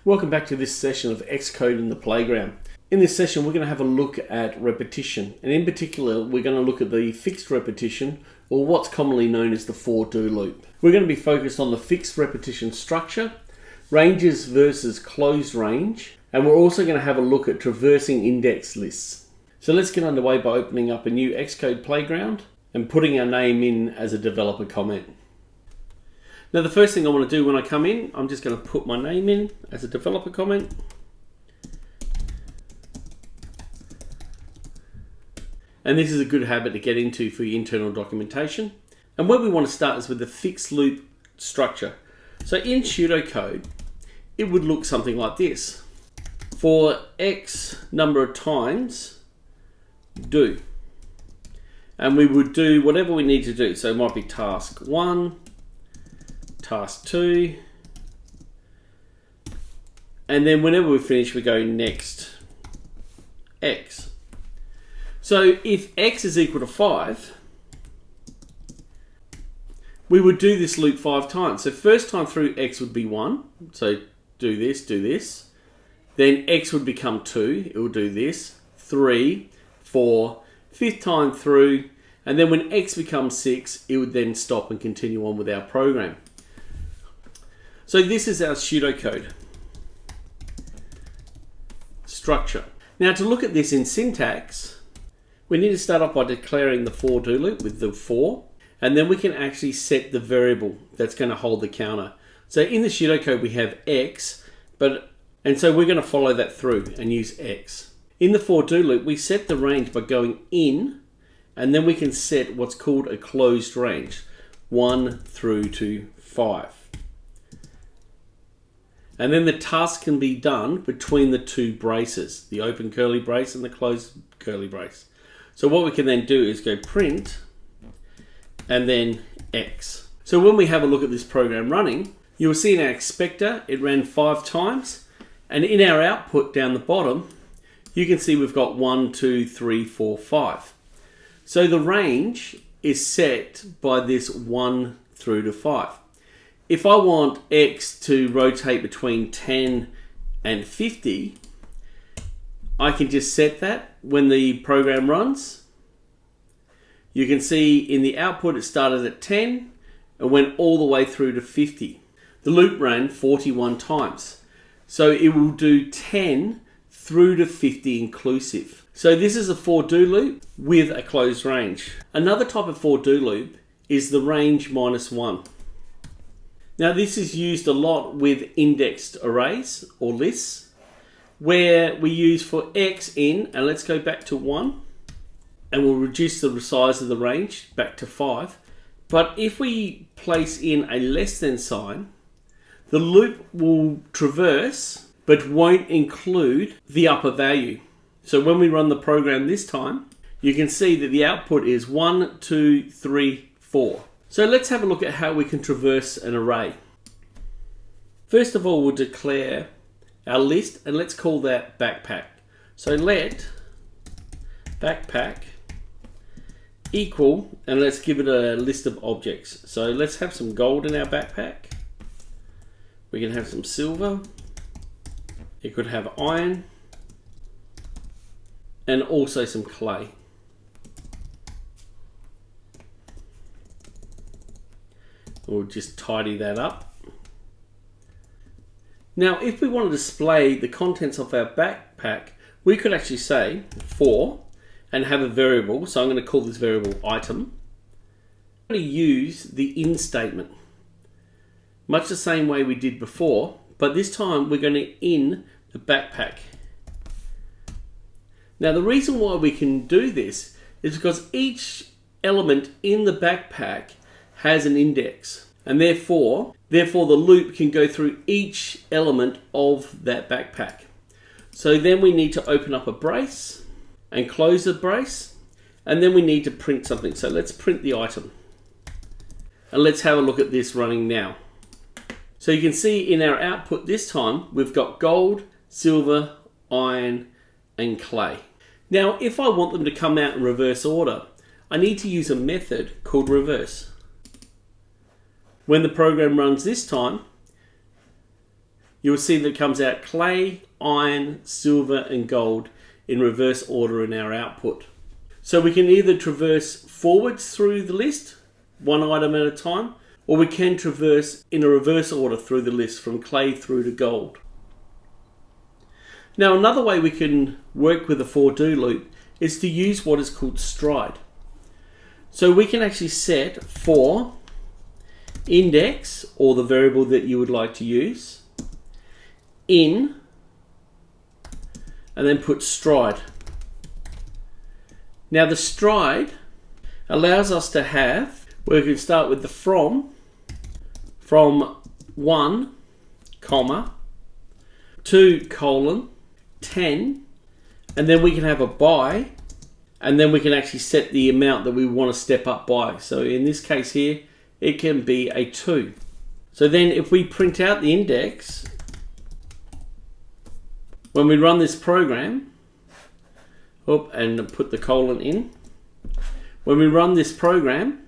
Welcome back to this session of Xcode in the Playground. In this session, we're going to have a look at repetition, and in particular, we're going to look at the fixed repetition, or what's commonly known as the for-do loop. We're going to be focused on the fixed repetition structure, ranges versus closed range, and we're also going to have a look at traversing index lists. So let's get underway by opening up a new Xcode playground and putting our name in as a developer comment. Now the first thing I want to do when I come in, I'm just going to put my name in as a developer comment. And this is a good habit to get into for your internal documentation. And where we want to start is with the fixed loop structure. So in pseudo-code, it would look something like this. For X number of times, do. And we would do whatever we need to do. So it might be task 1, task 2, and then whenever we finish we go next X. So if X is equal to 5, we would do this loop 5 times. So first time through X would be 1, so do this, then X would become 2, it will do this, 3, 4, 5th time through, and then when X becomes 6, it would then stop and continue on with our program. So this is our pseudocode structure. Now to look at this in syntax, we need to start off by declaring the for-do loop with the for, and then we can actually set the variable that's going to hold the counter. So in the pseudocode we have X, and so we're going to follow that through and use X. In the for-do loop we set the range by going in, and then we can set what's called a closed range, 1 through to 5. And then the task can be done between the two braces, the open curly brace and the closed curly brace. So what we can then do is go print and then X. So when we have a look at this program running, you will see in our expector it ran 5 times, and in our output down the bottom you can see we've got 1, 2, 3, 4, 5. So the range is set by this 1 through to 5. If I want X to rotate between 10 and 50, I can just set that when the program runs. You can see in the output it started at 10 and went all the way through to 50. The loop ran 41 times. So it will do 10 through to 50 inclusive. So this is a for-do loop with a closed range. Another type of for-do loop is the range -1. Now this is used a lot with indexed arrays or lists, where we use for X in, and let's go back to 1, and we'll reduce the size of the range back to 5. But if we place in a less than sign, the loop will traverse but won't include the upper value. So when we run the program this time, you can see that the output is 1, 2, 3, 4. So let's have a look at how we can traverse an array. First of all, we'll declare our list, and let's call that backpack. So let backpack equal, and let's give it a list of objects. So let's have some gold in our backpack. We can have some silver. It could have iron, and also some clay. We'll just tidy that up. Now, if we want to display the contents of our backpack, we could actually say for and have a variable. So I'm going to call this variable item. I'm going to use the in statement, much the same way we did before, but this time we're going to in the backpack. Now, the reason why we can do this is because each element in the backpack has an index, and therefore the loop can go through each element of that backpack. So then we need to open up a brace and close the brace, and then we need to print something. So let's print the item, and let's have a look at this running now. So you can see in our output this time we've got gold, silver, iron and clay. Now if I want them to come out in reverse order, I need to use a method called reverse. When the program runs this time, you will see that it comes out clay, iron, silver and gold in reverse order in our output. So we can either traverse forwards through the list, one item at a time, or we can traverse in a reverse order through the list from clay through to gold. Now another way we can work with a for-do loop is to use what is called stride. So we can actually set for index, or the variable that you would like to use, in, and then put stride. Now the stride allows us to have, where we can start with the from 1, comma, 2, colon, 10, and then we can have a by, and then we can actually set the amount that we want to step up by. So in this case here, it can be a 2. So then if we print out the index, when we run this program, and put the colon in, when we run this program,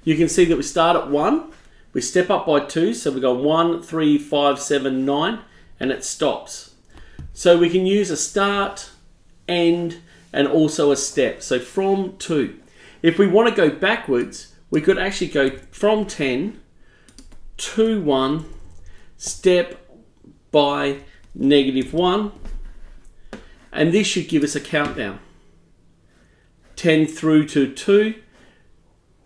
you can see that we start at 1, we step up by 2, so we go 1, 3, 5, 7, 9, and it stops. So we can use a start, end, and also a step. So from 2. If we want to go backwards, we could actually go from 10 to 1, step by -1, and this should give us a countdown. 10 through to 2.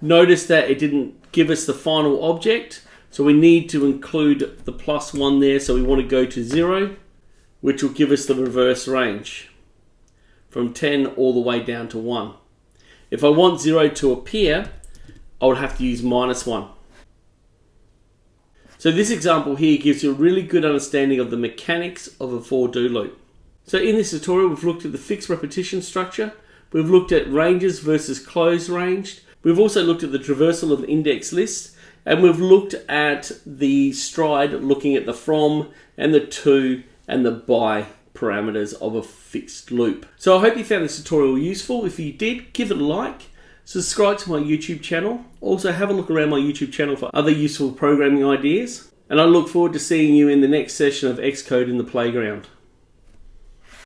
Notice that it didn't give us the final object, so we need to include the +1 there, so we want to go to 0, which will give us the reverse range from 10 all the way down to 1. If I want 0 to appear, I would have to use -1. So this example here gives you a really good understanding of the mechanics of a for-do loop. So in this tutorial, we've looked at the fixed repetition structure, we've looked at ranges versus closed ranged, we've also looked at the traversal of the index list, and we've looked at the stride, looking at the from and the to and the by parameters of a fixed loop. So I hope you found this tutorial useful. If you did, give it a like, subscribe to my YouTube channel, also have a look around my YouTube channel for other useful programming ideas, and I look forward to seeing you in the next session of Xcode in the Playground.